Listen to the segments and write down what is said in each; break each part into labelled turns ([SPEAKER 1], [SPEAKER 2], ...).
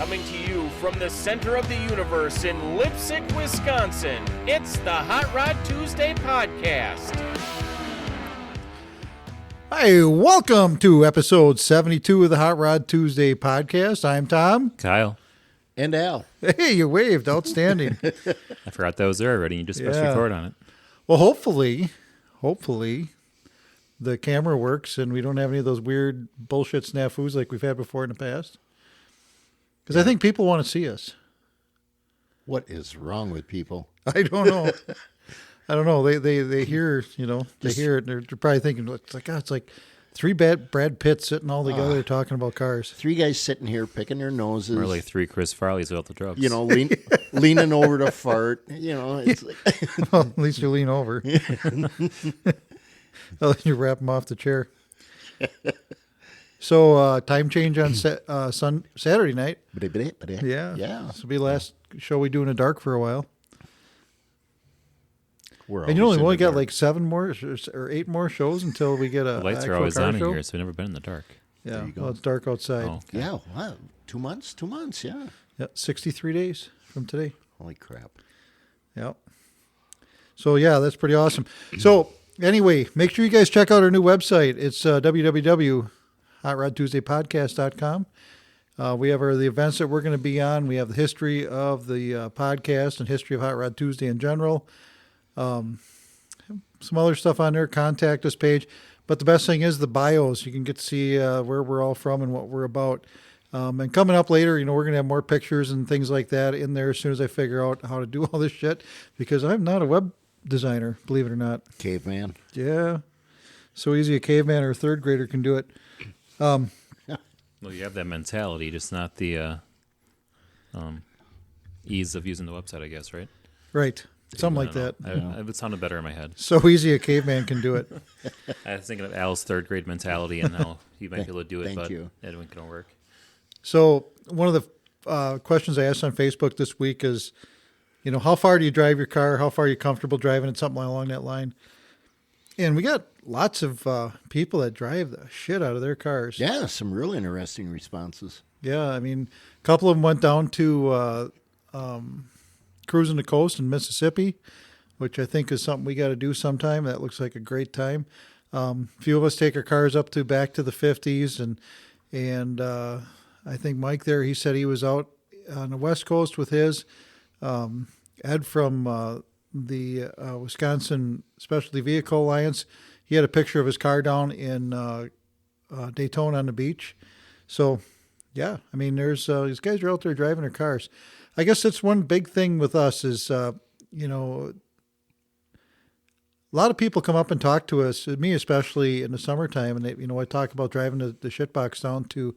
[SPEAKER 1] Coming to you from the center of the universe in Lipsick, Wisconsin, it's the Hot Rod Tuesday podcast.
[SPEAKER 2] Hi, welcome to episode 72 of the Hot Rod Tuesday podcast. I'm Tom.
[SPEAKER 3] Kyle.
[SPEAKER 4] And Al.
[SPEAKER 2] Hey, you waved. Outstanding.
[SPEAKER 3] I forgot that was there already. You just pressed record on it.
[SPEAKER 2] Well, hopefully, the camera works and we don't have any of those weird bullshit snafus like we've had before in the past. Because I think people want to see us.
[SPEAKER 4] What is wrong with people?
[SPEAKER 2] I don't know. I don't know. They hear, they hear it. And they're probably thinking, it's like three Brad Pitts sitting all together talking about cars.
[SPEAKER 4] Three guys sitting here picking their noses.
[SPEAKER 3] Or like three Chris Farleys without the drugs.
[SPEAKER 4] Leaning over to fart. It's like
[SPEAKER 2] Well, at least you lean over. I'll let you wrap them off the chair. So, time change on Saturday night. Yeah. This will be the last show we do in the dark for a while. And we've only got like 7 more or 8 more shows until we get a
[SPEAKER 3] the lights are always on in here, so we've never been in the dark.
[SPEAKER 2] Yeah, well, it's dark outside.
[SPEAKER 3] Oh, okay.
[SPEAKER 4] Yeah, wow. 2 months, yeah.
[SPEAKER 2] Yeah, 63 days from today.
[SPEAKER 4] Holy crap.
[SPEAKER 2] Yep. So, yeah, that's pretty awesome. So, anyway, make sure you guys check out our new website. It's www.hotrodtuesdaypodcast.com. We have the events that we're going to be on. We have the history of the podcast and history of Hot Rod Tuesday in general. Some other stuff on there, contact us page. But the best thing is the bios. You can get to see where we're all from and what we're about. And coming up later, we're going to have more pictures and things like that in there as soon as I figure out how to do all this shit. Because I'm not a web designer, believe it or not.
[SPEAKER 4] Caveman.
[SPEAKER 2] Yeah. So easy a caveman or a third grader can do it.
[SPEAKER 3] Well, you have that mentality, just not the ease of using the website, I guess, right?
[SPEAKER 2] Right. Something like that.
[SPEAKER 3] It would sound better in my head.
[SPEAKER 2] So easy a caveman can do it.
[SPEAKER 3] I was thinking of Al's third grade mentality and how he might be able to do it, but it ain't going to work.
[SPEAKER 2] So one of the questions I asked on Facebook this week is, how far do you drive your car? How far are you comfortable driving it? Something along that line. And we got lots of people that drive the shit out of their cars.
[SPEAKER 4] Yeah, some real interesting responses.
[SPEAKER 2] Yeah, I mean, a couple of them went down to cruising the coast in Mississippi, which I think is something we got to do sometime. That looks like a great time. A few of us take our cars back to the 50s, and I think Mike there, he said he was out on the West Coast with his. Ed from the Wisconsin Specialty Vehicle Alliance, he had a picture of his car down in Daytona on the beach. So, yeah, I mean, there's these guys are out there driving their cars. I guess that's one big thing with us is, a lot of people come up and talk to us, me especially in the summertime, and they, I talk about driving the shitbox down to,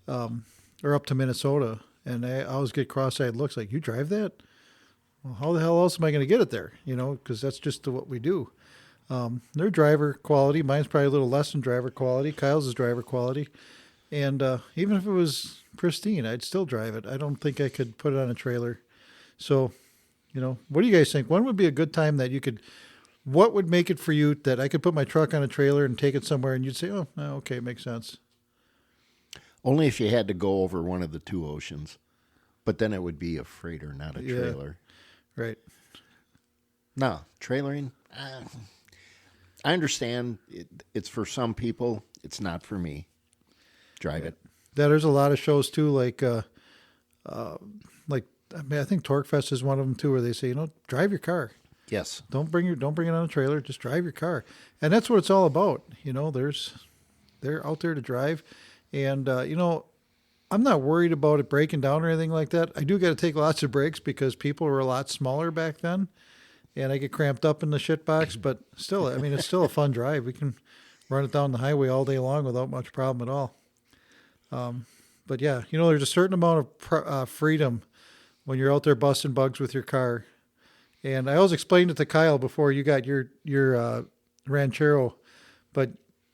[SPEAKER 2] or up to Minnesota, and I always get cross-eyed looks like, you drive that? Well, how the hell else am I going to get it there? Because that's just what we do. Their driver quality, mine's probably a little less than driver quality. Kyle's is driver quality. And even if it was pristine, I'd still drive it. I don't think I could put it on a trailer. So, what do you guys think? When would be a good time that what would make it for you that I could put my truck on a trailer and take it somewhere and you'd say, oh, okay, makes sense.
[SPEAKER 4] Only if you had to go over one of the two oceans. But then it would be a freighter, not a trailer.
[SPEAKER 2] Right.
[SPEAKER 4] No, trailering, I understand it's for some people. It's not for me. Drive it.
[SPEAKER 2] There's a lot of shows too, like I think TorqueFest is one of them too, where they say, drive your car.
[SPEAKER 4] Yes. Don't
[SPEAKER 2] bring it on a trailer. Just drive your car, and that's what it's all about. They're out there to drive, and I'm not worried about it breaking down or anything like that. I do got to take lots of breaks because people were a lot smaller back then, and I get cramped up in the shit box. But still, I mean, it's still a fun drive. We can run it down the highway all day long without much problem at all. But yeah, there's a certain amount of freedom when you're out there busting bugs with your car. And I always explained it to Kyle before you got your Ranchero, but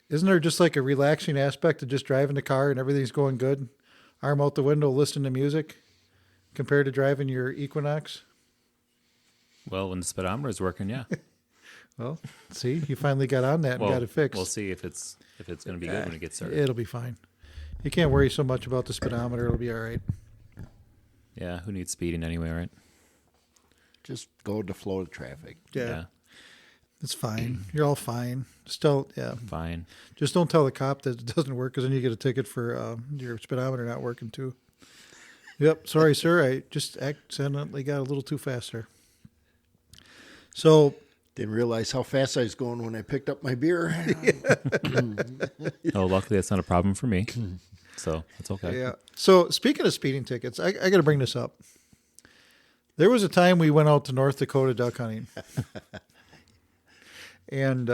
[SPEAKER 2] isn't there just like a relaxing aspect of just driving the car and everything's going good? Arm out the window, listening to music compared to driving your Equinox?
[SPEAKER 3] Well, when the speedometer is working, yeah.
[SPEAKER 2] Well, see, you finally got on that and got it fixed.
[SPEAKER 3] We'll see if it's going to be good when it gets started.
[SPEAKER 2] It'll be fine. You can't worry so much about the speedometer. It'll be all right.
[SPEAKER 3] Yeah, who needs speeding anyway, right?
[SPEAKER 4] Just go with the flow of traffic.
[SPEAKER 2] Yeah. It's fine. You're all fine. Still,
[SPEAKER 3] Fine.
[SPEAKER 2] Just don't tell the cop that it doesn't work, because then you get a ticket for your speedometer not working too. Yep. Sorry, sir. I just accidentally got a little too fast there. So
[SPEAKER 4] Didn't realize how fast I was going when I picked up my beer.
[SPEAKER 3] Oh, luckily that's not a problem for me. So it's okay.
[SPEAKER 2] yeah. So speaking of speeding tickets, I got to bring this up. There was a time we went out to North Dakota duck hunting, and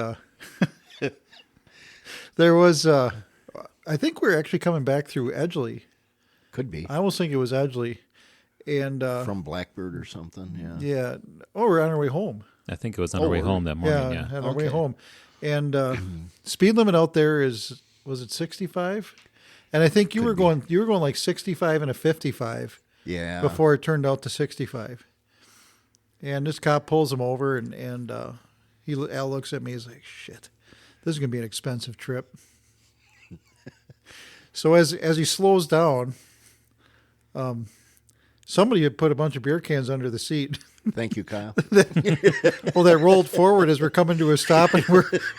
[SPEAKER 2] there was I think we were actually coming back through Edgeley.
[SPEAKER 4] Could be.
[SPEAKER 2] I almost think it was Edgeley, and
[SPEAKER 4] From Blackbird or something, yeah.
[SPEAKER 2] yeah. Oh, we're on our way home.
[SPEAKER 3] I think it was on our way home that morning. Yeah.
[SPEAKER 2] on our way
[SPEAKER 4] Okay.
[SPEAKER 2] home, and speed limit out there was it 65? And I think you were going like 65 and a 55
[SPEAKER 4] Yeah.
[SPEAKER 2] before it turned out to 65. And this cop pulls him over, and Al looks at me. He's like, "Shit, this is gonna be an expensive trip." So as he slows down, somebody had put a bunch of beer cans under the seat.
[SPEAKER 4] Thank you, Kyle.
[SPEAKER 2] Well, that rolled forward as we're coming to a stop, and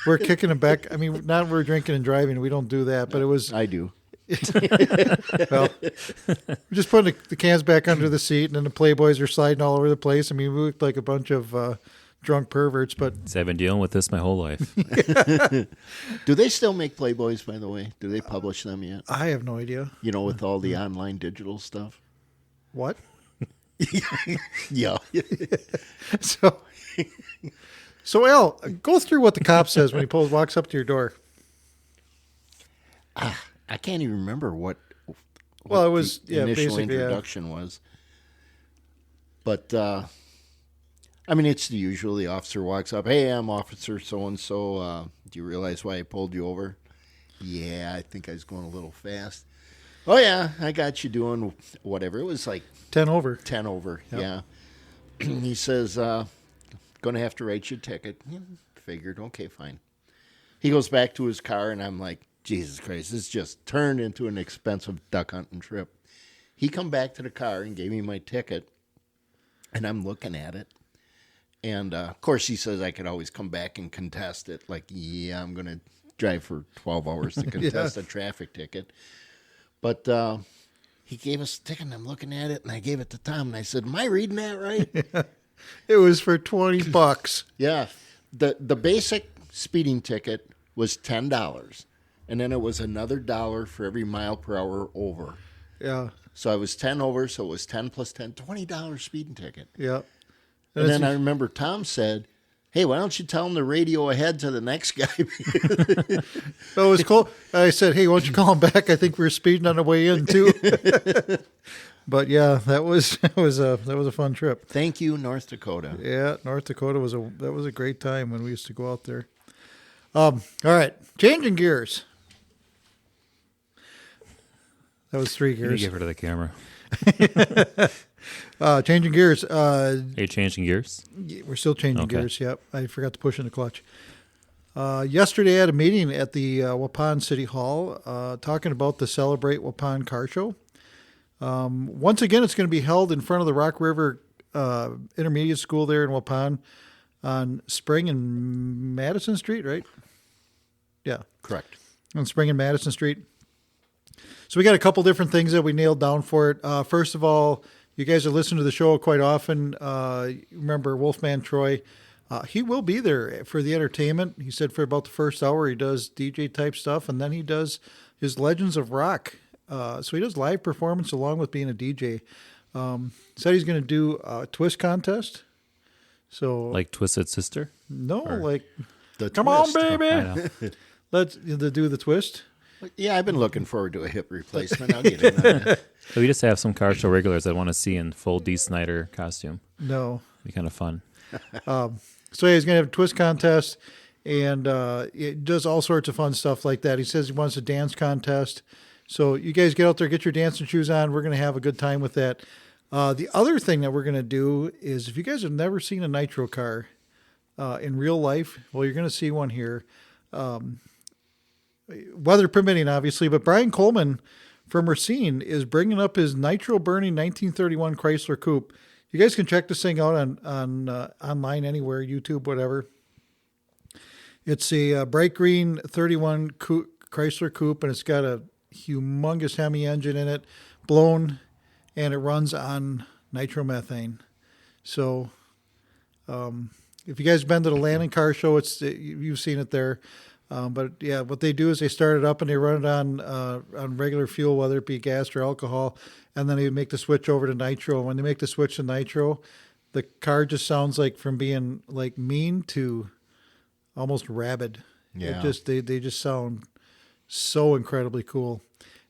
[SPEAKER 2] we're kicking them back. I mean, not we're drinking and driving. We don't do that, but it was
[SPEAKER 4] I do.
[SPEAKER 2] well, we're just putting the cans back under the seat, and then the Playboys are sliding all over the place. I mean, we looked like a bunch of drunk perverts, but
[SPEAKER 3] So I've been dealing with this my whole life.
[SPEAKER 4] Do they still make Playboys, by the way? Do they publish them yet?
[SPEAKER 2] I have no idea.
[SPEAKER 4] You know, with all the online digital stuff?
[SPEAKER 2] What?
[SPEAKER 4] Yeah.
[SPEAKER 2] So Al, go through what the cop says when he walks up to your door.
[SPEAKER 4] I can't even remember what
[SPEAKER 2] Well, it was
[SPEAKER 4] the initial
[SPEAKER 2] basically,
[SPEAKER 4] introduction was. But I mean, it's the usual. The officer walks up. Hey, I'm Officer so and so. Do you realize why I pulled you over? Yeah, I think I was going a little fast. Oh yeah, I got you doing whatever. It was like
[SPEAKER 2] 10 over.
[SPEAKER 4] 10 over.
[SPEAKER 2] Yep.
[SPEAKER 4] Yeah. He says, going to have to write you a ticket. Yeah, figured. Okay, fine. He goes back to his car, and I'm like, Jesus Christ, this just turned into an expensive duck hunting trip. He come back to the car and gave me my ticket, and I'm looking at it. And, of course, he says I could always come back and contest it. Like, yeah, I'm going to drive for 12 hours to contest a traffic ticket. But he gave us a ticket, and I'm looking at it, and I gave it to Tom, and I said, am I reading that right?
[SPEAKER 2] It was for $20.
[SPEAKER 4] Yeah. The basic speeding ticket was $10, and then it was another $1 for every mile per hour over.
[SPEAKER 2] Yeah.
[SPEAKER 4] So I was 10 over, so it was 10 plus 10, $20 speeding ticket.
[SPEAKER 2] Yeah.
[SPEAKER 4] And then I remember Tom said, hey, why don't you tell him to radio ahead to the next guy?
[SPEAKER 2] It was cool. I said, hey, why don't you call him back? I think we were speeding on the way in too. But yeah, that was a fun trip.
[SPEAKER 4] Thank you, North Dakota.
[SPEAKER 2] Yeah, North Dakota was a great time when we used to go out there. All right, changing gears. That was 3
[SPEAKER 3] Can you
[SPEAKER 2] gears.
[SPEAKER 3] give her to the camera?
[SPEAKER 2] Changing gears.
[SPEAKER 3] Are you changing gears?
[SPEAKER 2] We're still changing
[SPEAKER 3] Okay.
[SPEAKER 2] gears. Yep, I forgot to push in the clutch. Yesterday, I had a meeting at the Waupun City Hall talking about the Celebrate Waupun Car Show. Once again, it's going to be held in front of the Rock River Intermediate School there in Waupun on Spring and Madison Street, right? Yeah,
[SPEAKER 4] Correct.
[SPEAKER 2] on Spring and Madison Street. So we got a couple different things that we nailed down for it. First of all, you guys are listening to the show quite often. Remember Wolfman Troy. He will be there for the entertainment. He said for about the first hour, he does DJ type stuff, and then he does his Legends of Rock. So he does live performance along with being a DJ. Said he's going to do a twist contest. So
[SPEAKER 3] Like Twisted Sister?
[SPEAKER 2] no,
[SPEAKER 3] or-
[SPEAKER 2] like
[SPEAKER 4] The
[SPEAKER 2] come
[SPEAKER 4] twist.
[SPEAKER 2] on, baby,
[SPEAKER 3] I know.
[SPEAKER 2] let's do the twist.
[SPEAKER 4] Yeah, I've been looking forward to a hip replacement. I'll get in on that.
[SPEAKER 3] So we just have some car show regulars that want to see in full Dee Snider costume.
[SPEAKER 2] No.
[SPEAKER 3] Be kind of fun.
[SPEAKER 2] So yeah, he's going to have a twist contest, and it does all sorts of fun stuff like that. He says he wants a dance contest. So you guys get out there, get your dancing shoes on. We're going to have a good time with that. The other thing that we're going to do is if you guys have never seen a nitro car in real life, well, you're going to see one here. Weather permitting, obviously, but Brian Kohlman from Racine is bringing up his nitro-burning 1931 Chrysler Coupe. You guys can check this thing out on online anywhere, YouTube, whatever. It's a bright green 31 Chrysler Coupe, and it's got a humongous Hemi engine in it, blown, and it runs on nitromethane. So if you guys have been to the Landon Car Show, you've seen it there. But yeah, what they do is they start it up and they run it on regular fuel, whether it be gas or alcohol, and then they make the switch over to nitro. And when they make the switch to nitro, the car just sounds like from being like mean to almost rabid.
[SPEAKER 4] Yeah.
[SPEAKER 2] They just sound so incredibly cool.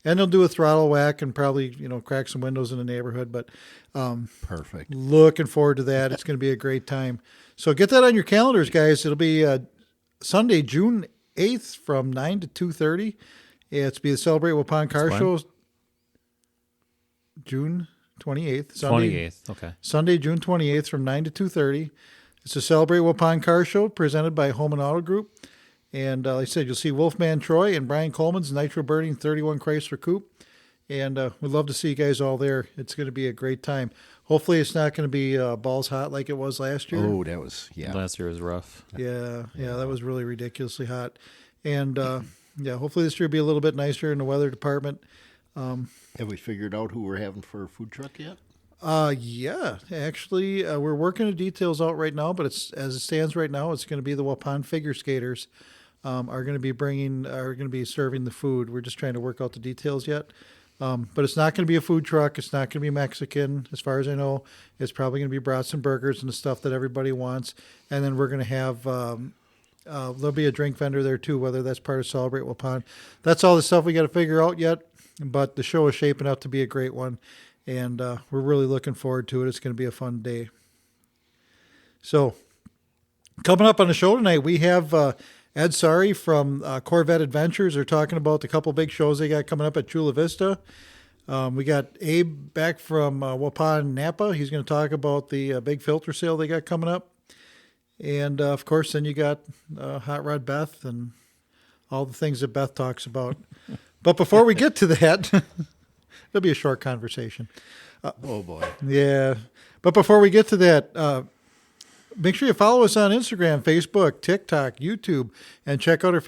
[SPEAKER 2] And they'll do a throttle whack and probably, crack some windows in the neighborhood. But
[SPEAKER 4] perfect.
[SPEAKER 2] Looking forward to that. It's going to be a great time. So get that on your calendars, guys. It'll be Sunday, June 8th from 9 to 2:30. It's be the Celebrate Waupun Car Show. June 28th. Sunday,
[SPEAKER 3] 28th, okay.
[SPEAKER 2] Sunday, June 28th from 9 to 2:30. It's the Celebrate Waupun Car Show presented by Kohlman Auto Group. And like I said, you'll see Wolfman Troy and Brian Coleman's nitro-burning 31 Chrysler Coupe. And we'd love to see you guys all there. It's going to be a great time. Hopefully it's not going to be balls hot like it was last year.
[SPEAKER 4] Oh, that was, yeah.
[SPEAKER 3] Last year was rough.
[SPEAKER 2] Yeah, that was really ridiculously hot. And, hopefully this year will be a little bit nicer in the weather department.
[SPEAKER 4] Have we figured out who we're having for a food truck yet?
[SPEAKER 2] Yeah, actually, we're working the details out right now, but as it stands right now, it's going to be the Waupun figure skaters are going to be serving the food. We're just trying to work out the details yet. But it's not going to be a food truck. It's not going to be Mexican, as far as I know. It's probably going to be brats and burgers and the stuff that everybody wants. And then we're going to have there'll be a drink vendor there too, whether that's part of Celebrate Waupun. That's all the stuff we got to figure out yet. But the show is shaping up to be a great one, and we're really looking forward to it. It's going to be a fun day. So, coming up on the show tonight, we have Ed Saari from Corvette Adventures. They're talking about the couple big shows they got coming up at Chula Vista. We got Abe back from Waupun NAPA. He's going to talk about the big filter sale they got coming up. And, of course, then you got Hot Rod Beth and all the things that Beth talks about. But before we get to that, it'll be a short conversation.
[SPEAKER 4] Oh, boy.
[SPEAKER 2] Yeah. But before we get to that, make sure you follow us on Instagram, Facebook, TikTok, YouTube, and check out our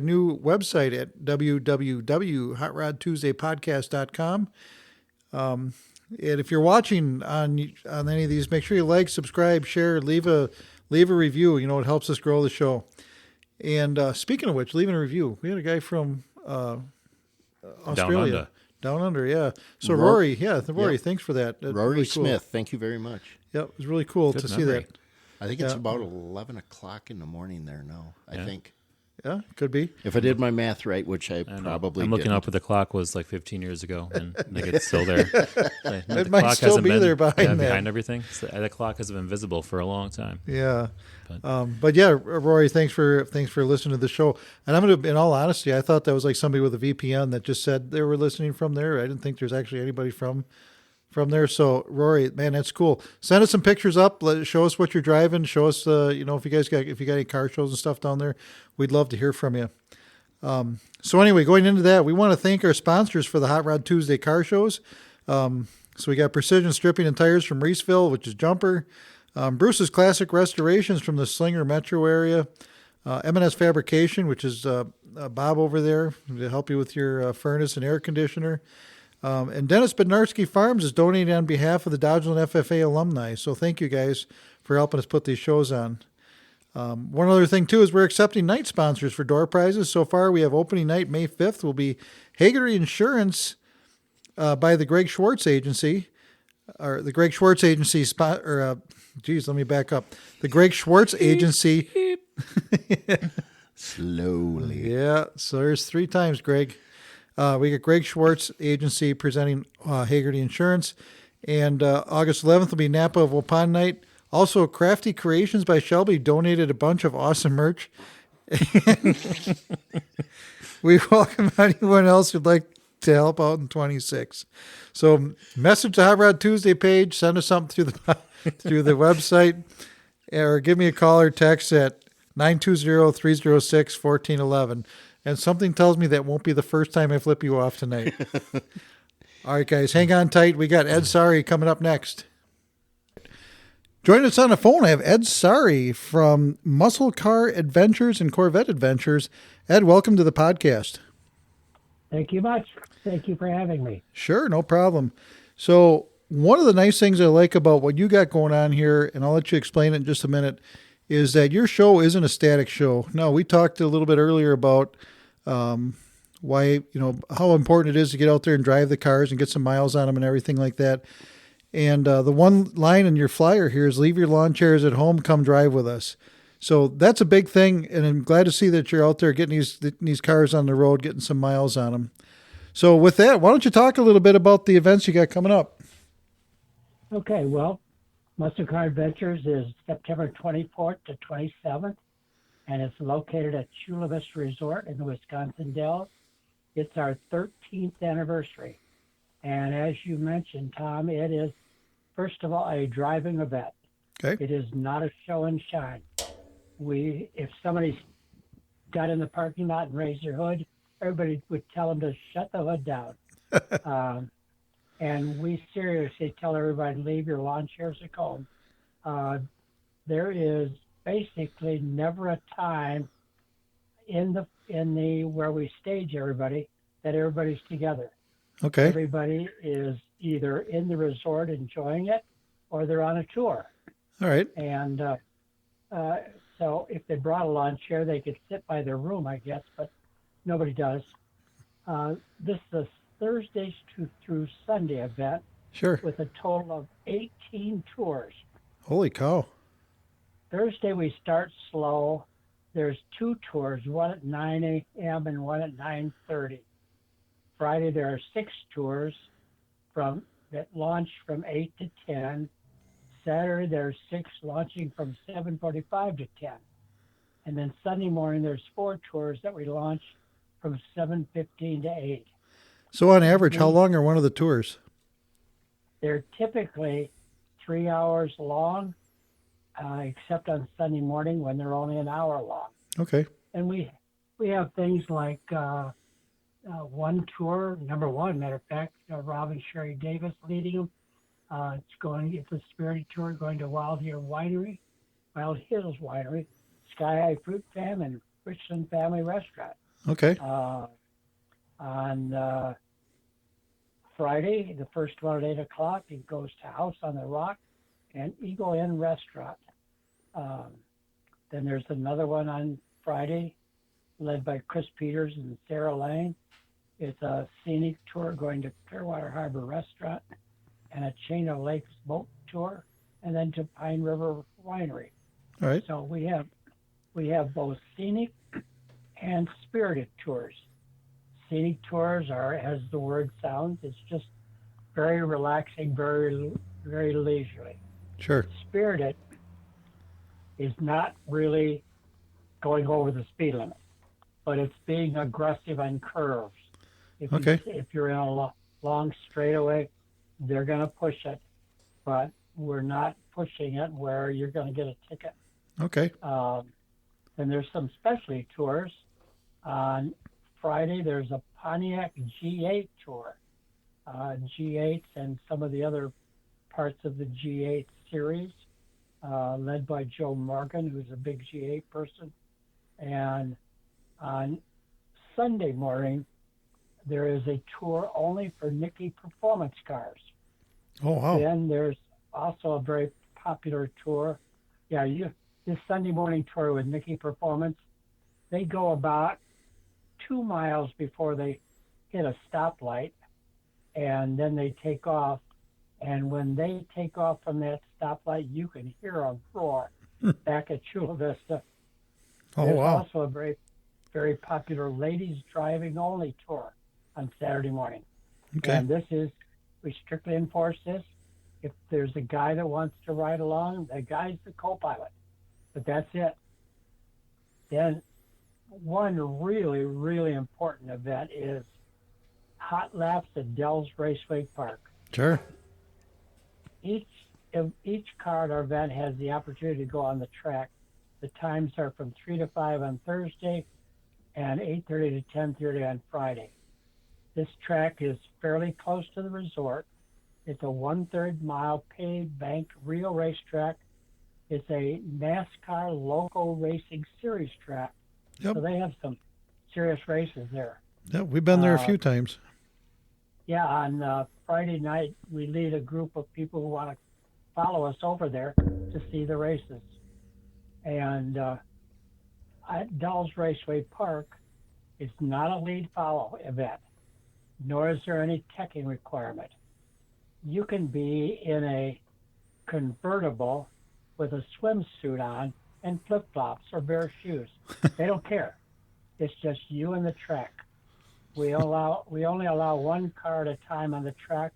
[SPEAKER 2] new website at www.hotrodtuesdaypodcast.com. And if you're watching on any of these, make sure you like, subscribe, share, leave a review. It helps us grow the show. And speaking of which, leaving a review, we had a guy from Australia. Down under, yeah. So Rory, yep. Thanks for that. That's
[SPEAKER 4] Rory
[SPEAKER 2] really cool.
[SPEAKER 4] Smith, thank you very much.
[SPEAKER 2] Yep, it was really cool to see that.
[SPEAKER 4] I think it's about 11 o'clock in the morning there now, I think.
[SPEAKER 2] Yeah, could be.
[SPEAKER 4] If I did my math right, which I probably
[SPEAKER 3] I'm looking
[SPEAKER 4] didn't.
[SPEAKER 3] up what the clock was like 15 years ago, and I think it's still there.
[SPEAKER 2] It might still be there behind that.
[SPEAKER 3] Behind everything. So the clock has been visible for a long time.
[SPEAKER 2] Yeah. But yeah, Rory, thanks for listening to the show. And I'm going to, in all honesty, I thought that was like somebody with a VPN that just said they were listening from there. I didn't think there's actually anybody from there. So Rory, man, that's cool. Send us some pictures up. Show us what you're driving. Show us, if you got any car shows and stuff down there, we'd love to hear from you. So anyway, going into that, we want to thank our sponsors for the Hot Rod Tuesday car shows. So we got Precision Stripping and Tires from Reeseville, which is Jumper. Bruce's Classic Restorations from the Slinger Metro area. M&S Fabrication, which is Bob over there to help you with your furnace and air conditioner. And Dennis Bednarski Farms is donating on behalf of the Dodgeland FFA alumni. So thank you guys for helping us put these shows on. One other thing, too, is we're accepting night sponsors for door prizes. So far, we have opening night May 5th will be Hagerty Insurance by the Greg Schwartz Agency. Or the Greg Schwartz Agency spot, or let me back up. The Greg Schwartz Agency.
[SPEAKER 4] Slowly.
[SPEAKER 2] Yeah, so there's 3 times, Greg. We got Greg Schwartz Agency presenting Hagerty Insurance. And August 11th will be Napa of Waupun Night. Also, Crafty Creations by Shelby donated a bunch of awesome merch. We welcome anyone else who'd like to help out in 26. So message the Hot Rod Tuesday page, send us something through the website, or give me a call or text at 920-306-1411. And something tells me that won't be the first time I flip you off tonight. All right, guys, hang on tight. We got Ed Saari coming up next. Join us on the phone. I have Ed Saari from Muscle Car Adventures and Corvette Adventures. Ed, welcome to the podcast.
[SPEAKER 5] Thank you much. Thank you for having me.
[SPEAKER 2] Sure, no problem. So one of the nice things I like about what you got going on here, and I'll let you explain it in just a minute, is that your show isn't a static show. No, we talked a little bit earlier about why, how important it is to get out there and drive the cars and get some miles on them and everything like that. And the one line in your flyer here is leave your lawn chairs at home, come drive with us. So that's a big thing, and I'm glad to see that you're out there getting these cars on the road, getting some miles on them. So with that, why don't you talk a little bit about the events you got coming up?
[SPEAKER 5] Okay, well, Muscle Car Adventures is September 24th to 27th, and it's located at Chula Vista Resort in the Wisconsin Dells. It's our 13th anniversary. And as you mentioned, Tom, it is, first of all, a driving event.
[SPEAKER 2] Okay.
[SPEAKER 5] It is not a show and shine. If somebody got in the parking lot and raised their hood, everybody would tell them to shut the hood down. And we seriously tell everybody, leave your lawn chairs at home. There is basically never a time in the where we stage everybody that everybody's together.
[SPEAKER 2] Okay.
[SPEAKER 5] Everybody is either in the resort enjoying it or they're on a tour.
[SPEAKER 2] All right.
[SPEAKER 5] And so if they brought a lawn chair, they could sit by their room, I guess, but nobody does. This is a Thursday through Sunday event.
[SPEAKER 2] Sure.
[SPEAKER 5] With a total of 18 tours.
[SPEAKER 2] Holy cow.
[SPEAKER 5] Thursday we start slow. There's 2 tours, one at 9 a.m. and one at 9:30. Friday there are 6 tours that launch from 8 to 10. Saturday there's 6 launching from 7:45 to 10. And then Sunday morning there's 4 tours that we launch from 7:15 to 8.
[SPEAKER 2] So on average, how long are one of the tours?
[SPEAKER 5] They're typically 3 hours long, except on Sunday morning when they're only an hour long.
[SPEAKER 2] Okay.
[SPEAKER 5] And we have things like one tour, number one, matter of fact, Rob and Sherry Davis leading them. It's a spirited tour going to Wild Hills Winery, Sky High Fruit Farm, and Richland Family Restaurant.
[SPEAKER 2] Okay.
[SPEAKER 5] On Friday, the first one at 8 o'clock, it goes to House on the Rock and Eagle Inn Restaurant. Then there's another one on Friday, led by Chris Peters and Sarah Lane. It's a scenic tour going to Clearwater Harbor Restaurant and a Chain of Lakes boat tour, and then to Pine River Winery.
[SPEAKER 2] All right.
[SPEAKER 5] So we have both scenic and spirited tours. Scenic tours are, as the word sounds, it's just very relaxing, very, very leisurely.
[SPEAKER 2] Sure.
[SPEAKER 5] Spirited is not really going over the speed limit, but it's being aggressive on curves. If you're in a long straightaway, they're going to push it, but we're not pushing it where you're going to get a ticket.
[SPEAKER 2] Okay.
[SPEAKER 5] Then there's some specialty tours. On Friday, there's a Pontiac G8 tour. G8s and some of the other parts of the G8 series, led by Joe Morgan, who's a big G8 person. And on Sunday morning, there is a tour only for Nicky performance cars.
[SPEAKER 2] Oh, wow.
[SPEAKER 5] Then there's also a very popular tour. This Sunday morning tour with Nicky Performance, they go about 2 miles before they hit a stoplight, and then they take off. And when they take off from that stoplight, you can hear a roar back at Chula Vista.
[SPEAKER 2] Oh,
[SPEAKER 5] There's
[SPEAKER 2] wow.
[SPEAKER 5] also a very, very popular ladies driving only tour on Saturday morning.
[SPEAKER 2] Okay.
[SPEAKER 5] And we strictly enforce this. If there's a guy that wants to ride along, the guy's the co-pilot. But that's it. Then one really, really important event is hot laps at Dells Raceway Park.
[SPEAKER 2] Sure.
[SPEAKER 5] Each car at our event has the opportunity to go on the track. The times are from 3 to 5 on Thursday, and 8:30 to 10:30 on Friday. This track is fairly close to the resort. It's a 1/3 mile paved banked real racetrack. It's a NASCAR local racing series track.
[SPEAKER 2] Yep.
[SPEAKER 5] So they have some serious races there.
[SPEAKER 2] Yeah, we've been there a few times.
[SPEAKER 5] Yeah, on Friday night, we lead a group of people who want to follow us over there to see the races. And at Dulles Raceway Park, it's not a lead follow event, nor is there any teching requirement. You can be in a convertible with a swimsuit on and flip-flops or bare shoes. They don't care. It's just you and the track. We only allow one car at a time on the track,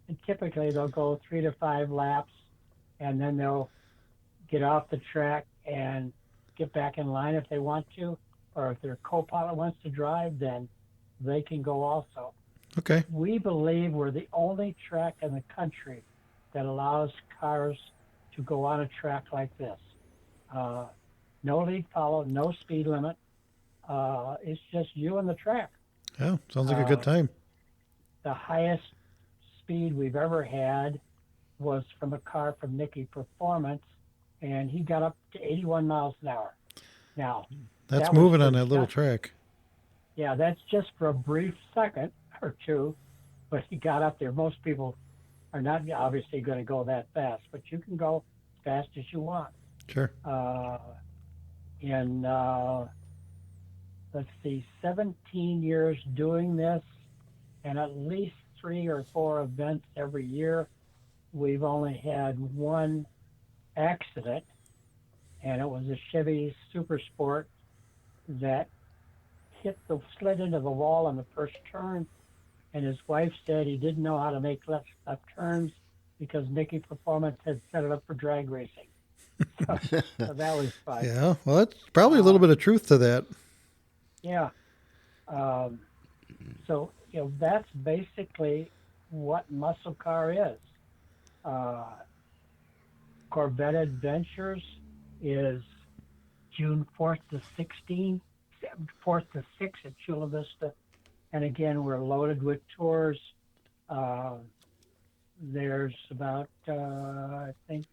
[SPEAKER 5] and typically they'll go 3 to 5 laps, and then they'll get off the track and get back in line if they want to, or if their co-pilot wants to drive, then they can go also.
[SPEAKER 2] Okay.
[SPEAKER 5] We believe we're the only track in the country that allows cars to go on a track like this. No lead follow, no speed limit. It's just you and the track.
[SPEAKER 2] Yeah, sounds like a good time.
[SPEAKER 5] The highest speed we've ever had was from a car from Nicky Performance, and he got up to 81 miles an hour. Now,
[SPEAKER 2] That's
[SPEAKER 5] that
[SPEAKER 2] moving
[SPEAKER 5] was
[SPEAKER 2] on
[SPEAKER 5] for
[SPEAKER 2] that little
[SPEAKER 5] just-
[SPEAKER 2] track.
[SPEAKER 5] Yeah, that's just for a brief second or two, but he got up there. Most people are not obviously going to go that fast, but you can go as fast as you want.
[SPEAKER 2] Sure.
[SPEAKER 5] In let's see, 17 years doing this, and at least 3 or 4 events every year, we've only had one accident, and it was a Chevy Super Sport that slid into the wall on the first turn, and his wife said he didn't know how to make left turns because Nicky Performance had set it up for drag racing. So that was fun.
[SPEAKER 2] Yeah, well, that's probably a little bit of truth to that.
[SPEAKER 5] Yeah. So, that's basically what muscle car is. Corvette Adventures is June 4th to 6th at Chula Vista. And again, we're loaded with tours. There's about, I think,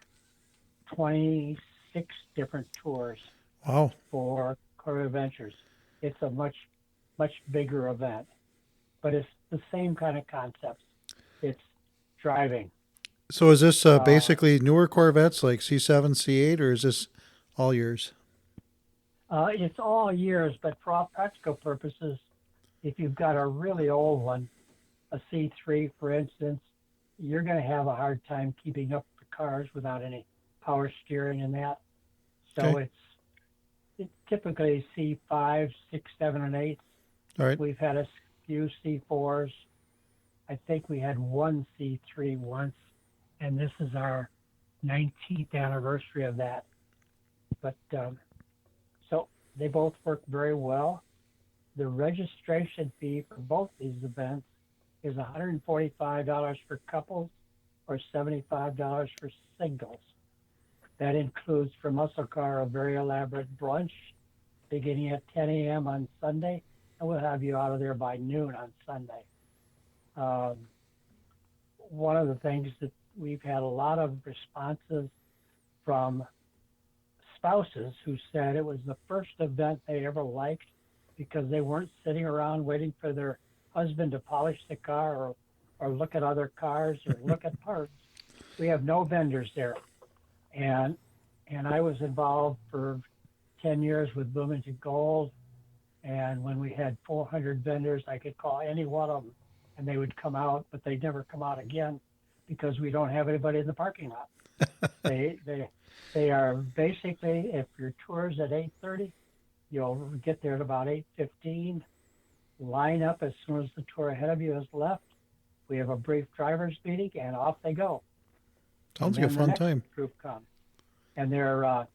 [SPEAKER 5] 26 different tours.
[SPEAKER 2] Wow.
[SPEAKER 5] For Corvette Adventures. It's a much, much bigger event, but it's the same kind of concepts. It's driving.
[SPEAKER 2] So is this basically newer Corvettes like C7, C8, or is this all yours?
[SPEAKER 5] It's all years, but for all practical purposes, if you've got a really old one, a C3, for instance, you're going to have a hard time keeping up with the cars without any power steering and that. So
[SPEAKER 2] Okay.
[SPEAKER 5] it's typically C5, 6, 7, and 8.
[SPEAKER 2] All right.
[SPEAKER 5] We've had a few C4s. I think we had one C3 once, and this is our 19th anniversary of that. But so they both work very well. The registration fee for both these events is $145 for couples or $75 for singles. That includes for muscle car a very elaborate brunch beginning at 10 a.m. on Sunday, and we'll have you out of there by noon on Sunday. One of the things that we've had a lot of responses from spouses who said it was the first event they ever liked because they weren't sitting around waiting for their husband to polish the car or look at other cars or look at parts. We have no vendors there. And I was involved for 10 years with Bloomington Gold. And when we had 400 vendors, I could call any one of them and they would come out, but they'd never come out again because we don't have anybody in the parking lot. They are basically, if your tour is at 8:30, you'll get there at about 8:15. Line up as soon as the tour ahead of you has left. We have a brief driver's meeting, and off they go.
[SPEAKER 2] Sounds like a fun time.
[SPEAKER 5] Group comes, and they're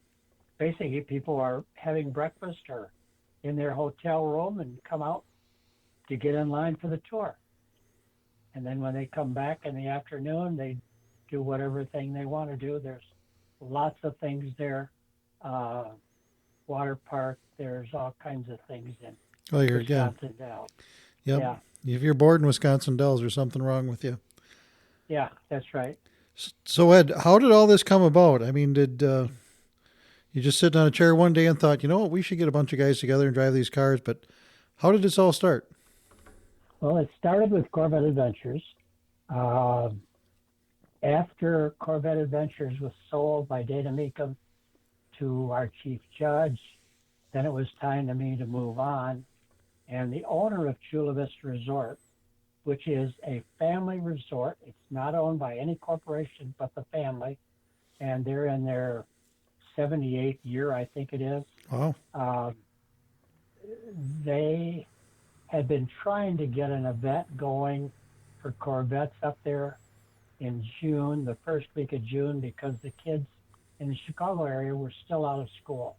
[SPEAKER 5] basically people are having breakfast or in their hotel room and come out to get in line for the tour. And then when they come back in the afternoon, they do whatever thing they want to do. There's lots of things there. Water park. There's all kinds of things in.
[SPEAKER 2] Oh, you're again.
[SPEAKER 5] Wisconsin Dells.
[SPEAKER 2] Yep.
[SPEAKER 5] Yeah.
[SPEAKER 2] If you're bored in Wisconsin Dells, there's something wrong with you.
[SPEAKER 5] Yeah, that's right.
[SPEAKER 2] So, Ed, how did all this come about? I mean, did you just sit on a chair one day and thought, you know what, we should get a bunch of guys together and drive these cars? But how did this all start?
[SPEAKER 5] Well, it started with Corvette Adventures. After Corvette Adventures was sold by Dana Meekum to our chief judge, then it was time to me to move on. And the owner of Chula Vista Resort, which is a family resort, it's not owned by any corporation but the family, and they're in their 78th year, I think it is.
[SPEAKER 2] Wow.
[SPEAKER 5] They had been trying to get an event going for Corvettes up there in June, the first week of June, because the kids in the Chicago area were still out of school.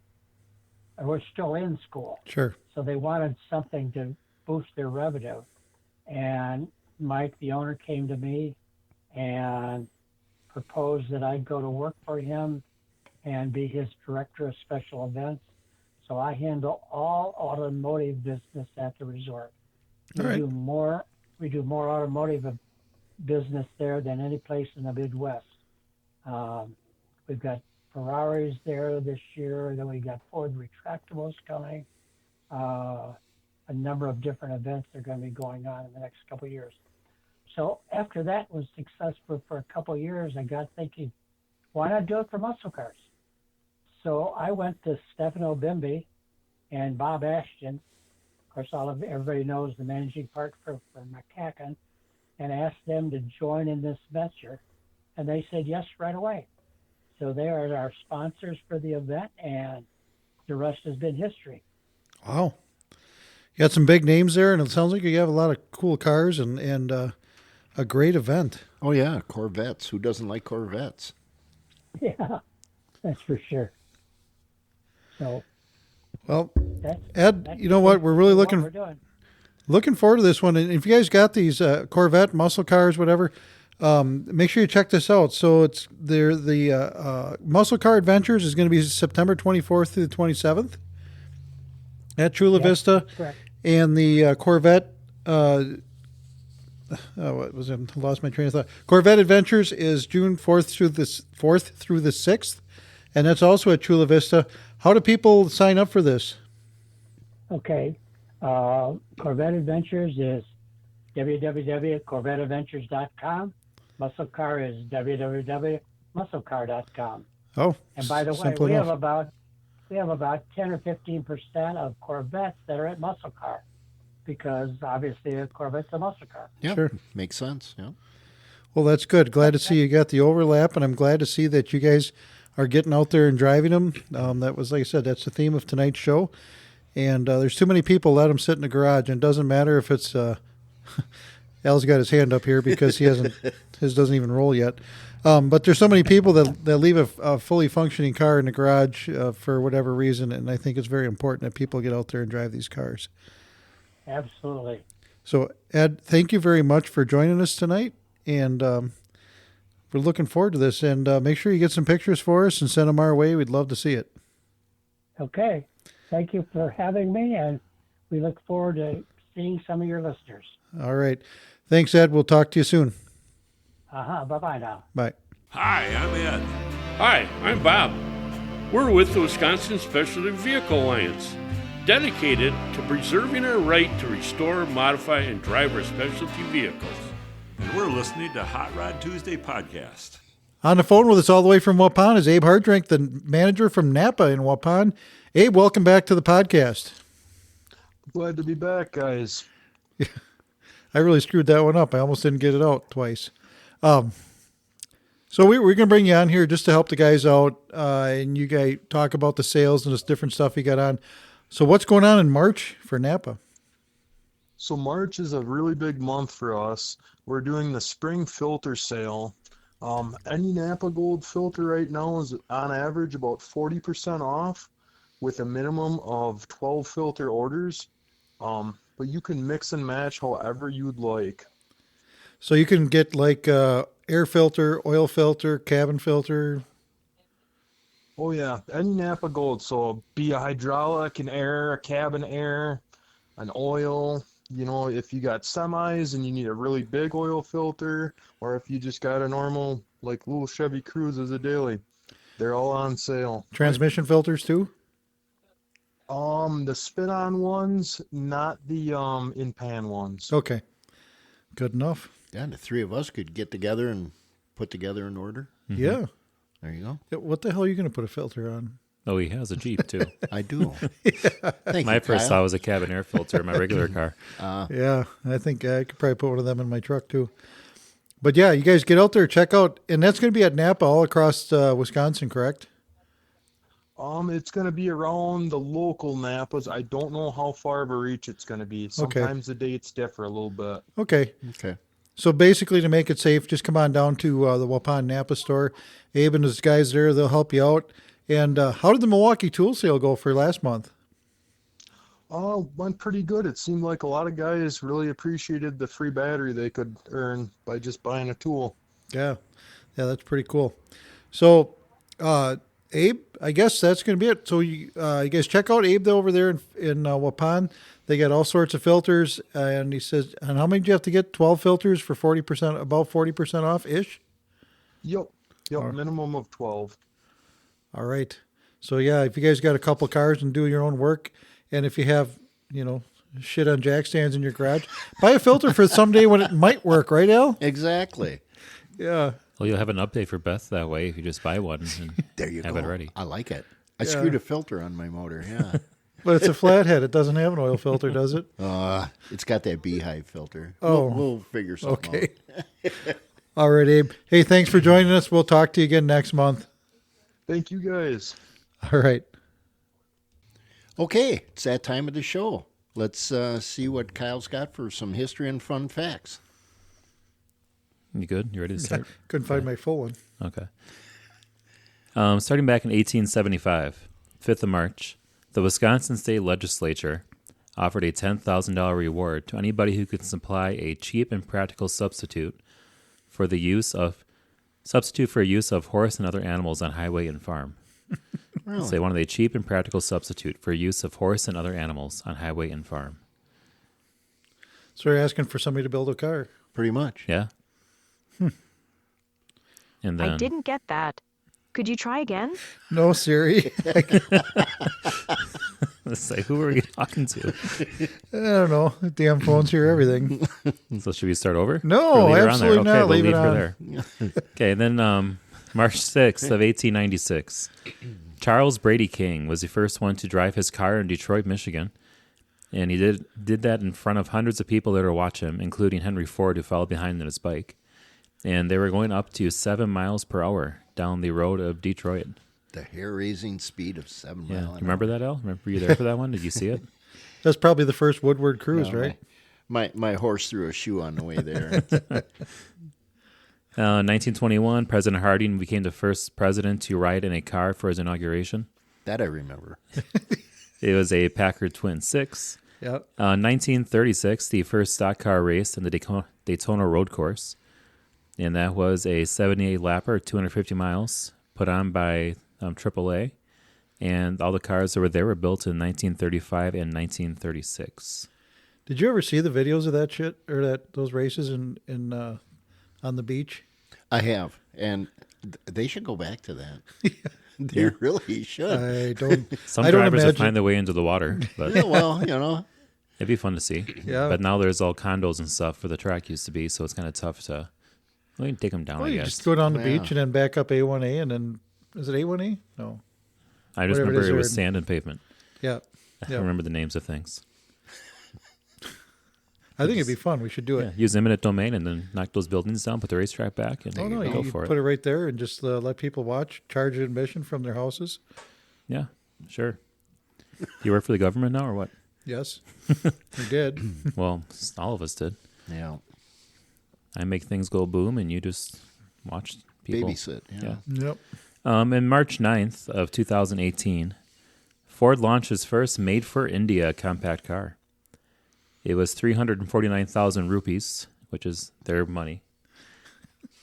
[SPEAKER 5] Or were still in school.
[SPEAKER 2] Sure.
[SPEAKER 5] So they wanted something to boost their revenue. And Mike, the owner, came to me and proposed that I go to work for him and be his director of special events. So I handle all automotive business at the resort. We
[SPEAKER 2] All right.
[SPEAKER 5] do more automotive business there than any place in the Midwest. We've got Ferraris there this year. Then we got Ford retractables coming. A number of different events that are going to be going on in the next couple of years. So after that was successful for a couple of years, I got thinking, why not do it for muscle cars? So I went to Stefano Bimby and Bob Ashton, of course, everybody knows the managing partner for McCacken, and asked them to join in this venture, and they said yes right away. So they are our sponsors for the event, and the rest has been history.
[SPEAKER 2] Wow. You got some big names there, and it sounds like you have a lot of cool cars and a great event.
[SPEAKER 4] Oh, yeah, Corvettes. Who doesn't like Corvettes?
[SPEAKER 5] Yeah, that's for sure. So,
[SPEAKER 2] well, Ed, you know what? We're really looking forward to this one. And if you guys got these Corvette muscle cars, whatever, make sure you check this out. So it's the Muscle Car Adventures is going to be September 24th through the 27th at Chula Vista.
[SPEAKER 5] Correct.
[SPEAKER 2] And the Corvette, what was it? I lost my train of thought. Corvette Adventures is June 4th through the 6th, and that's also at Chula Vista. How do people sign up for this?
[SPEAKER 5] Okay. Corvette Adventures is www.corvetteadventures.com. Muscle Car is www.musclecar.com.
[SPEAKER 2] Oh,
[SPEAKER 5] and by the way, we have about 10 or 15% of Corvettes that are at Muscle Car, because obviously a Corvette's a muscle car.
[SPEAKER 4] Yeah,
[SPEAKER 2] sure.
[SPEAKER 4] Makes sense. Yeah.
[SPEAKER 2] Well, that's good. Glad to see you got the overlap, and I'm glad to see that you guys are getting out there and driving them. That was, like I said, that's the theme of tonight's show. And there's too many people let them sit in the garage, and it doesn't matter if it's Al's got his hand up here because his doesn't even roll yet. But there's so many people that leave a fully functioning car in the garage for whatever reason, and I think it's very important that people get out there and drive these cars.
[SPEAKER 5] Absolutely.
[SPEAKER 2] So, Ed, thank you very much for joining us tonight, and we're looking forward to this. And make sure you get some pictures for us and send them our way. We'd love to see it.
[SPEAKER 5] Okay. Thank you for having me, and we look forward to seeing some of your listeners.
[SPEAKER 2] All right. Thanks, Ed. We'll talk to you soon.
[SPEAKER 5] Bye-bye now.
[SPEAKER 2] Bye.
[SPEAKER 6] Hi, I'm Ed. Hi, I'm Bob. We're with the Wisconsin Specialty Vehicle Alliance, dedicated to preserving our right to restore, modify, and drive our specialty vehicles.
[SPEAKER 7] And we're listening to Hot Rod Tuesday podcast.
[SPEAKER 2] On the phone with us all the way from Waupun is Abe Hardrink, the manager from NAPA in Waupun. Abe, welcome back to the podcast.
[SPEAKER 8] Glad to be back, guys.
[SPEAKER 2] Yeah, I really screwed that one up. I almost didn't get it out twice. So we're going to bring you on here just to help the guys out, and you guys talk about the sales and this different stuff you got on. So what's going on in March for NAPA?
[SPEAKER 8] So March is a really big month for us. We're doing the spring filter sale. Any NAPA Gold filter right now is on average about 40% off with a minimum of 12 filter orders. But you can mix and match however you'd like.
[SPEAKER 2] So you can get like air filter, oil filter, cabin filter.
[SPEAKER 8] Oh yeah, any NAPA Gold. So be a hydraulic, an air, a cabin air, an oil. You know, if you got semis and you need a really big oil filter, or if you just got a normal, like little Chevy Cruze as a daily, they're all on sale.
[SPEAKER 2] Transmission filters too?
[SPEAKER 8] The spin-on ones, not the in-pan ones.
[SPEAKER 2] Okay. Good enough.
[SPEAKER 4] Yeah, the three of us could get together and put together an order.
[SPEAKER 2] Mm-hmm. Yeah.
[SPEAKER 4] There you go.
[SPEAKER 2] Yeah, what the hell are you going to put a filter on?
[SPEAKER 3] Oh, he has a Jeep, too.
[SPEAKER 4] I do.
[SPEAKER 3] My first thought was a cabin air filter in my regular car.
[SPEAKER 2] Yeah, I think I could probably put one of them in my truck, too. But, yeah, you guys get out there, check out. And that's going to be at NAPA all across Wisconsin, correct?
[SPEAKER 8] It's going to be around the local Napas. I don't know how far of a reach it's going to be. Sometimes the dates differ a little bit.
[SPEAKER 2] Okay.
[SPEAKER 4] Okay.
[SPEAKER 2] So basically, to make it safe, just come on down to the Waupun NAPA store. Abe and his guys there, they'll help you out. And how did the Milwaukee tool sale go for last month?
[SPEAKER 8] Went pretty good. It seemed like a lot of guys really appreciated the free battery they could earn by just buying a tool.
[SPEAKER 2] Yeah, that's pretty cool. So, Abe, I guess that's going to be it. So you guys check out Abe over there in Waupun. They got all sorts of filters, and he says, and how many do you have to get? 12 filters for 40%, about 40% off ish.
[SPEAKER 8] Yep, minimum of 12.
[SPEAKER 2] All right. So yeah, if you guys got a couple cars and do your own work, and if you have, shit on jack stands in your garage, buy a filter for someday when it might work, right, Al?
[SPEAKER 4] Exactly.
[SPEAKER 2] Yeah.
[SPEAKER 3] Well, you'll have an update for Beth that way if you just buy one and
[SPEAKER 4] there you
[SPEAKER 3] have
[SPEAKER 4] go.
[SPEAKER 3] it ready.
[SPEAKER 4] I like it. I screwed a filter on my motor, yeah.
[SPEAKER 2] But it's a flathead. It doesn't have an oil filter, does it?
[SPEAKER 4] It's got that beehive filter.
[SPEAKER 2] Oh.
[SPEAKER 4] We'll figure something out.
[SPEAKER 2] All right, Abe. Hey, thanks for joining us. We'll talk to you again next month.
[SPEAKER 8] Thank you, guys.
[SPEAKER 2] All right.
[SPEAKER 4] Okay, it's that time of the show. Let's see what Kyle's got for some history and fun facts.
[SPEAKER 3] You good? You ready to start?
[SPEAKER 2] Couldn't find my full one.
[SPEAKER 3] Okay. Starting back in 1875, 5th of March, the Wisconsin State Legislature offered a $10,000 reward to anybody who could supply a cheap and practical substitute for use of horse and other animals on highway and farm.
[SPEAKER 4] Really?
[SPEAKER 3] So they wanted a cheap and practical substitute for use of horse and other animals on highway and farm.
[SPEAKER 2] So you're asking for somebody to build a car.
[SPEAKER 4] Pretty much.
[SPEAKER 3] Yeah. And then
[SPEAKER 9] I didn't get that. Could you try again?
[SPEAKER 2] No, Siri.
[SPEAKER 3] let's say, who are we talking to?
[SPEAKER 2] I don't know. The damn phones hear everything.
[SPEAKER 3] So should we start over?
[SPEAKER 2] No, absolutely not.
[SPEAKER 3] Okay, we'll
[SPEAKER 2] leave it
[SPEAKER 3] her
[SPEAKER 2] on.
[SPEAKER 3] there. Okay, then March 6th of 1896, Charles Brady King was the first one to drive his car in Detroit, Michigan. And he did that in front of hundreds of people there to watch him, including Henry Ford, who followed behind on his bike. And they were going up to 7 miles per hour down the road of Detroit.
[SPEAKER 4] The hair-raising speed of 7 miles an hour.
[SPEAKER 3] Remember that, Al? Were you there for that one? Did you see it?
[SPEAKER 2] That's probably the first Woodward cruise,
[SPEAKER 4] No,
[SPEAKER 2] right?
[SPEAKER 4] My horse threw a shoe on the way there.
[SPEAKER 3] 1921, President Harding became the first president to ride in a car for his inauguration.
[SPEAKER 4] That I remember.
[SPEAKER 3] It was a Packard Twin 6.
[SPEAKER 2] Yep.
[SPEAKER 3] 1936, the first stock car race in the Daytona Road Course. And that was a 78-lapper, 250 miles, put on by AAA. And all the cars that were there were built in 1935 and 1936.
[SPEAKER 2] Did you ever see the videos of that shit or those races in on the beach?
[SPEAKER 4] I have, and they should go back to that. They really should.
[SPEAKER 2] I don't.
[SPEAKER 3] Some
[SPEAKER 2] I don't
[SPEAKER 3] drivers would
[SPEAKER 2] imagine.
[SPEAKER 3] find their way into the water, but
[SPEAKER 4] Yeah, well, you know.
[SPEAKER 3] it'd be fun to see.
[SPEAKER 2] Yeah.
[SPEAKER 3] But now there's all condos and stuff where the track used to be, so it's kind of tough to. We can take them down,
[SPEAKER 2] Well,
[SPEAKER 3] I
[SPEAKER 2] you
[SPEAKER 3] guess.
[SPEAKER 2] just go down the
[SPEAKER 4] Yeah.
[SPEAKER 2] beach and then back up A1A and then is it A1A? No.
[SPEAKER 3] I just
[SPEAKER 2] whatever it
[SPEAKER 3] remember
[SPEAKER 2] is
[SPEAKER 3] it was
[SPEAKER 2] where-
[SPEAKER 3] sand and pavement.
[SPEAKER 2] Yeah.
[SPEAKER 3] I
[SPEAKER 2] Yeah.
[SPEAKER 3] don't remember the names of things.
[SPEAKER 2] I think it'd be fun. We should do
[SPEAKER 3] Yeah,
[SPEAKER 2] it.
[SPEAKER 3] use eminent domain and then knock those buildings down, put the racetrack back, and
[SPEAKER 2] Oh no,
[SPEAKER 3] go
[SPEAKER 2] you
[SPEAKER 3] for
[SPEAKER 2] put
[SPEAKER 3] it.
[SPEAKER 2] it right there and just let people watch, charge admission from their houses.
[SPEAKER 3] Yeah, sure. You work for the government now or what?
[SPEAKER 2] Yes, we did.
[SPEAKER 3] Well, all of us did.
[SPEAKER 4] Yeah.
[SPEAKER 3] I make things go boom, and you just watch people.
[SPEAKER 4] Babysit. Yeah.
[SPEAKER 2] Yep.
[SPEAKER 3] In March 9th of 2018, Ford launched its first made-for-India compact car. It was 349,000 rupees, which is their money.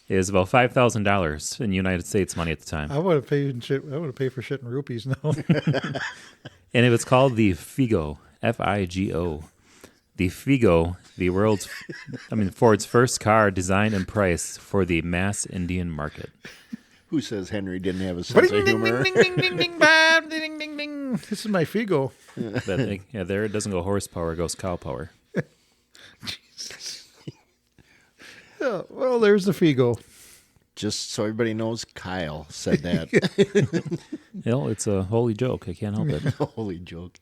[SPEAKER 3] It is about $5,000 in United States money at the time.
[SPEAKER 2] I would have paid shit. I would have paid for shit in rupees now.
[SPEAKER 3] And it was called the Figo, F-I-G-O. the Figo, Ford's first car designed and priced for the mass Indian market.
[SPEAKER 4] Who says Henry didn't have a sense of humor?
[SPEAKER 2] This is my Figo.
[SPEAKER 3] There it doesn't go horsepower, it goes cow power.
[SPEAKER 2] Yeah, well, there's the Figo.
[SPEAKER 4] Just so everybody knows, Kyle said that.
[SPEAKER 3] It's a holy joke. I can't help it.
[SPEAKER 4] Holy joke.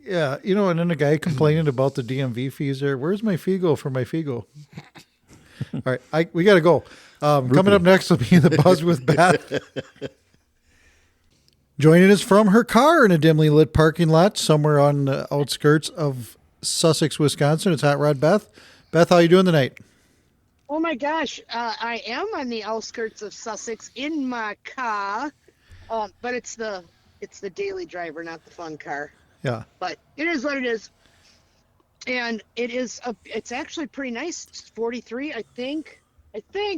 [SPEAKER 2] Yeah, and then the guy complaining about the DMV fees there. Where's my Figo for my Figo? All right, we got to go. Coming up next will be The Buzz with Beth. Joining us from her car in a dimly lit parking lot somewhere on the outskirts of Sussex, Wisconsin, it's Hot Rod Beth. Beth, how you doing tonight?
[SPEAKER 10] Oh my gosh, I am on the outskirts of Sussex in my car, but it's the daily driver, not the fun car.
[SPEAKER 2] Yeah.
[SPEAKER 10] But it is what it is, and it's actually pretty nice. It's 43, I think.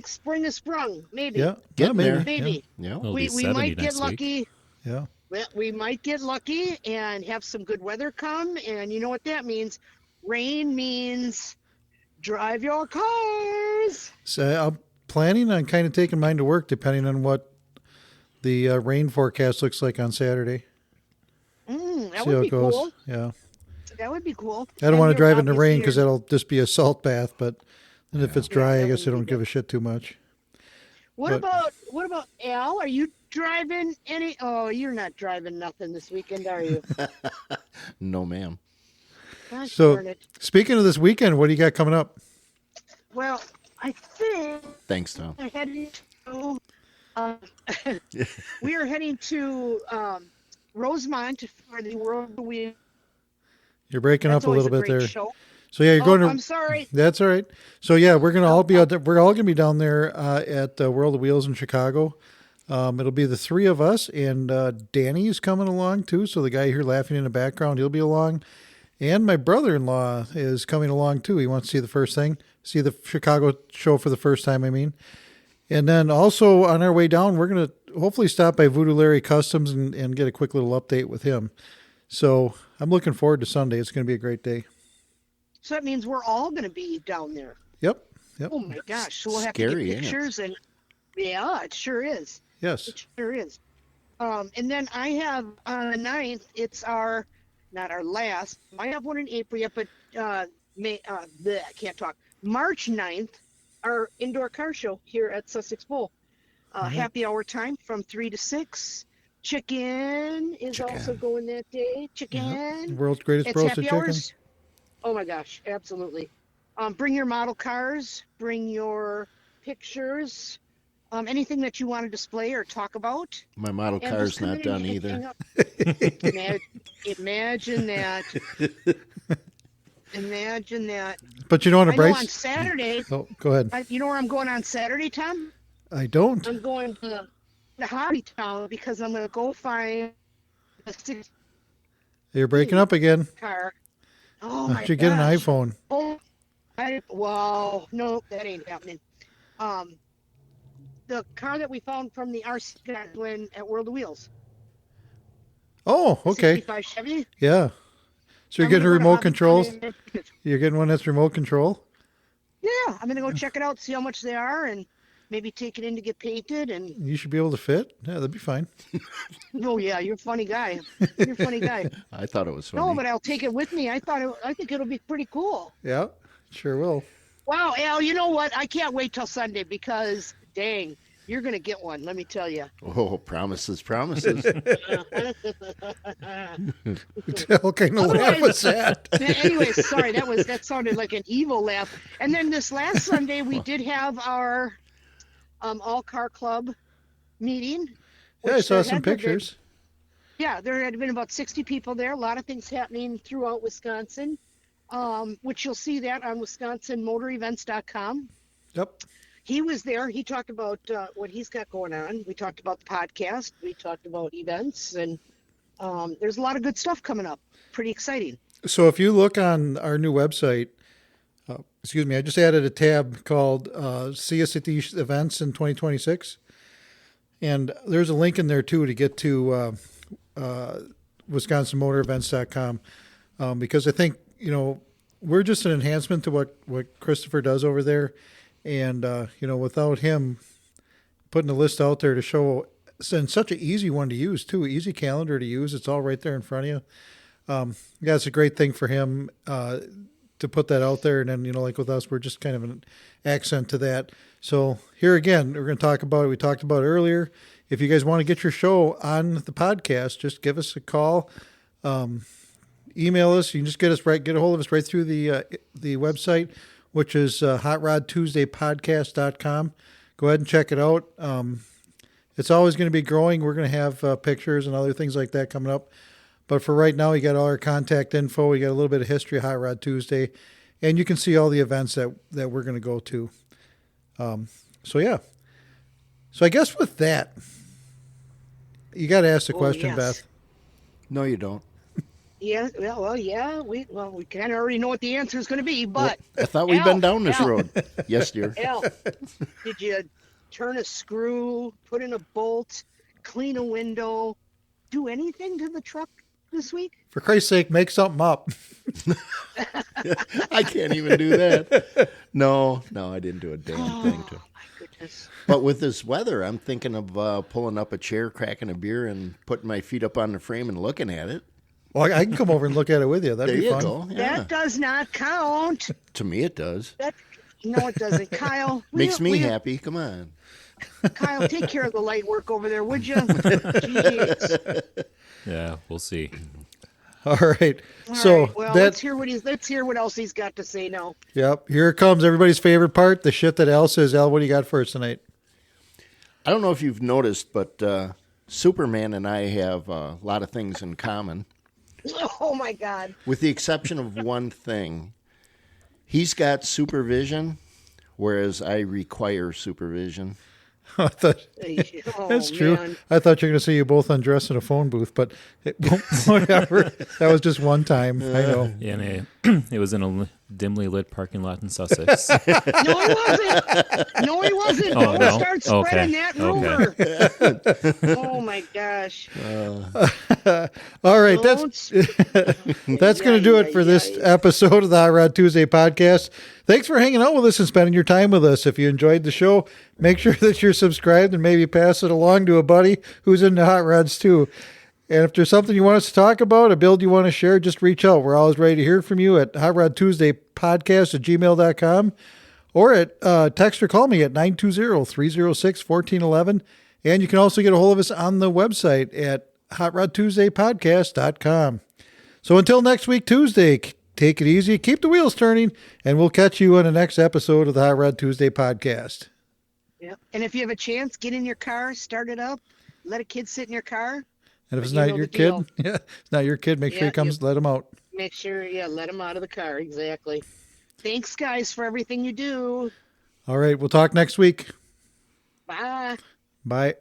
[SPEAKER 10] Spring is sprung, maybe.
[SPEAKER 2] Yeah,
[SPEAKER 10] maybe.
[SPEAKER 4] Yeah.
[SPEAKER 10] We might get lucky.
[SPEAKER 2] Yeah.
[SPEAKER 10] We might get lucky and have some good weather come, and you know what that means? Rain means drive your cars.
[SPEAKER 2] So I'm planning on kind of taking mine to work, depending on what the rain forecast looks like on Saturday.
[SPEAKER 10] That
[SPEAKER 2] See
[SPEAKER 10] would
[SPEAKER 2] how
[SPEAKER 10] be
[SPEAKER 2] it goes.
[SPEAKER 10] cool.
[SPEAKER 2] Yeah.
[SPEAKER 10] That would be cool.
[SPEAKER 2] I don't want to drive in the rain because
[SPEAKER 10] obviously
[SPEAKER 2] that'll just be a salt bath. But then if it's dry, I guess I don't give a shit too much.
[SPEAKER 10] What about Al? Are you driving any? Oh, you're not driving nothing this weekend, are you?
[SPEAKER 4] No, ma'am.
[SPEAKER 10] Gosh,
[SPEAKER 2] So,
[SPEAKER 10] darn it.
[SPEAKER 2] speaking of this weekend, what do you got coming up?
[SPEAKER 10] Well, I think
[SPEAKER 4] Thanks, Tom.
[SPEAKER 10] we're heading to. We are heading to Rosemont for the World of Wheel.
[SPEAKER 2] You're breaking
[SPEAKER 10] That's
[SPEAKER 2] up a little
[SPEAKER 10] always
[SPEAKER 2] bit
[SPEAKER 10] great
[SPEAKER 2] there.
[SPEAKER 10] show.
[SPEAKER 2] So yeah, you're going to.
[SPEAKER 10] I'm sorry.
[SPEAKER 2] That's all right. So yeah, we're gonna all be out there. We're all gonna be down there at World of Wheels in Chicago. It'll be the three of us, and Danny is coming along too. So the guy here laughing in the background, he'll be along, and my brother-in-law is coming along too. He wants to see the Chicago show for the first time. I mean, and then also on our way down, we're gonna hopefully stop by Voodoo Larry Customs and get a quick little update with him. So I'm looking forward to Sunday. It's gonna be a great day.
[SPEAKER 10] So that means we're all going to be down there.
[SPEAKER 2] Yep.
[SPEAKER 10] Oh my gosh! So we'll have
[SPEAKER 4] Scary,
[SPEAKER 10] to
[SPEAKER 4] ain't
[SPEAKER 10] get
[SPEAKER 4] it?
[SPEAKER 10] pictures, and yeah, it sure is.
[SPEAKER 2] Yes.
[SPEAKER 10] It sure is. And then I have on the 9th. It's not our last. I have one in April yet, but I can't talk. March 9th, our indoor car show here at Sussex Bowl. Happy hour time from 3 to 6. Chicken is also going that day. Chicken.
[SPEAKER 2] Yep. World's greatest
[SPEAKER 10] It's
[SPEAKER 2] roasted
[SPEAKER 10] happy
[SPEAKER 2] chicken.
[SPEAKER 10] hours. Oh my gosh, absolutely. Bring your model cars, bring your pictures, anything that you want to display or talk about.
[SPEAKER 4] My model
[SPEAKER 10] And
[SPEAKER 4] car's
[SPEAKER 10] just come
[SPEAKER 4] not
[SPEAKER 10] in and
[SPEAKER 4] done
[SPEAKER 10] hang
[SPEAKER 4] either.
[SPEAKER 10] up. Imagine that. Imagine that.
[SPEAKER 2] But you know what,
[SPEAKER 10] I know
[SPEAKER 2] Bryce?
[SPEAKER 10] on Saturday.
[SPEAKER 2] Oh, go ahead.
[SPEAKER 10] You know where I'm going on Saturday, Tom?
[SPEAKER 2] I don't.
[SPEAKER 10] I'm going to the Hobby Town because I'm going to go find a 6
[SPEAKER 2] You're breaking up again.
[SPEAKER 10] car. Oh
[SPEAKER 2] Why
[SPEAKER 10] my
[SPEAKER 2] don't you get an
[SPEAKER 10] gosh.
[SPEAKER 2] iPhone?
[SPEAKER 10] Oh, wow. No, that ain't happening. The car that we found from the RC guys when at World of Wheels.
[SPEAKER 2] Oh, okay.
[SPEAKER 10] 65 Chevy.
[SPEAKER 2] Yeah. So you're
[SPEAKER 10] I'm
[SPEAKER 2] getting a
[SPEAKER 10] gonna go to
[SPEAKER 2] remote
[SPEAKER 10] Hobby
[SPEAKER 2] control?
[SPEAKER 10] Town and-
[SPEAKER 2] You're getting one that's remote control?
[SPEAKER 10] Yeah, I'm going to go check it out, see how much they are, and maybe take it in to get painted. And
[SPEAKER 2] You should be able to fit? Yeah, that'd be fine.
[SPEAKER 10] oh yeah, you're a funny guy. You're a funny guy.
[SPEAKER 4] I thought it was funny.
[SPEAKER 10] No, but I'll take it with me. I think it'll be pretty cool.
[SPEAKER 2] Yeah, sure will.
[SPEAKER 10] Wow, Al, you know what? I can't wait till Sunday because, dang, you're going to get one, let me tell you.
[SPEAKER 4] Oh, promises.
[SPEAKER 2] What kind of laugh was that?
[SPEAKER 10] Anyways, sorry, that sounded like an evil laugh. And then this last Sunday, we did have our all car club meeting.
[SPEAKER 2] Yeah, I
[SPEAKER 10] which
[SPEAKER 2] saw
[SPEAKER 10] there
[SPEAKER 2] some
[SPEAKER 10] had been-
[SPEAKER 2] pictures.
[SPEAKER 10] Yeah, there had been about 60 people there. A lot of things happening throughout Wisconsin, which you'll see that on WisconsinMotorEvents.com.
[SPEAKER 2] Yep.
[SPEAKER 10] He was there. He talked about what he's got going on. We talked about the podcast. We talked about events, and there's a lot of good stuff coming up. Pretty exciting.
[SPEAKER 2] So if you look on our new website, I just added a tab called See Us at these events in 2026. And there's a link in there, too, to get to WisconsinMotorEvents.com because I think, we're just an enhancement to what Christopher does over there. And, without him putting the list out there to show, and such an easy one to use too, easy calendar to use. It's all right there in front of you. It's a great thing for him to put that out there. And then, like with us, we're just kind of an accent to that. So here again, we're going to talk about it. We talked about it earlier. If you guys want to get your show on the podcast, just give us a call. Email us. You can just get a hold of us right through the website, which is hotrodtuesdaypodcast.com. Go ahead and check it out. It's always going to be growing. We're going to have pictures and other things like that coming up. But for right now, you got all our contact info. We got a little bit of history of Hot Rod Tuesday, and you can see all the events that we're going to go to. So I guess with that, you got to ask the question,
[SPEAKER 10] yes.
[SPEAKER 2] Beth.
[SPEAKER 4] No, you don't.
[SPEAKER 10] Yeah, we kind of already know what the answer is going to be, but
[SPEAKER 4] I thought we'd been down this road. Yes, dear.
[SPEAKER 10] Al, did you turn a screw, put in a bolt, clean a window, do anything to the truck this week?
[SPEAKER 2] For Christ's sake, make something up.
[SPEAKER 4] I can't even do that. No, I didn't do a damn thing to it.
[SPEAKER 10] My goodness.
[SPEAKER 4] But with this weather, I'm thinking of pulling up a chair, cracking a beer, and putting my feet up on the frame and looking at it.
[SPEAKER 2] Well, I can come over and look at it with you. That'd
[SPEAKER 4] there
[SPEAKER 2] be fun.
[SPEAKER 4] Go. Yeah.
[SPEAKER 10] That does not count.
[SPEAKER 4] To me, it does.
[SPEAKER 10] No, it doesn't. Kyle.
[SPEAKER 4] Makes me happy. Come on.
[SPEAKER 10] Kyle, take care of the light work over there, would you? Jeez.
[SPEAKER 3] Yeah, we'll see.
[SPEAKER 2] All right.
[SPEAKER 10] All right. Well, let's hear what else he's got to say now.
[SPEAKER 2] Yep. Here it comes. Everybody's favorite part, the shit that Al says. Al, what do you got for us tonight?
[SPEAKER 4] I don't know if you've noticed, but Superman and I have a lot of things in common.
[SPEAKER 10] Oh, my God.
[SPEAKER 4] With the exception of one thing. He's got supervision, whereas I require supervision.
[SPEAKER 2] That's true.
[SPEAKER 10] Man.
[SPEAKER 2] I thought you were going to say you both undressed in a phone booth, but whatever. That was just one time. I know.
[SPEAKER 3] Yeah, and it was in a dimly lit parking lot in Sussex.
[SPEAKER 10] No, he wasn't.
[SPEAKER 3] Oh,
[SPEAKER 10] Don't start spreading that rumor.
[SPEAKER 2] Okay.
[SPEAKER 10] Oh, my gosh.
[SPEAKER 2] All right. That's going to do it for this episode of the Hot Rod Tuesday podcast. Thanks for hanging out with us and spending your time with us. If you enjoyed the show, make sure that you're subscribed and maybe pass it along to a buddy who's into hot rods too. And if there's something you want us to talk about, a build you want to share, just reach out. We're always ready to hear from you at hotrodtuesdaypodcast@gmail.com or at text or call me at 920-306-1411. And you can also get a hold of us on the website at hotrodtuesdaypodcast.com. So until next week, Tuesday, take it easy, keep the wheels turning, and we'll catch you on the next episode of the Hot Rod Tuesday podcast.
[SPEAKER 10] Yeah. And if you have a chance, get in your car, start it up, let a kid sit in your car.
[SPEAKER 2] And if it's not your kid, it's not your kid, make sure he comes, let him out.
[SPEAKER 10] Make sure, let him out of the car. Exactly. Thanks, guys, for everything you do.
[SPEAKER 2] All right. We'll talk next week.
[SPEAKER 10] Bye.
[SPEAKER 2] Bye.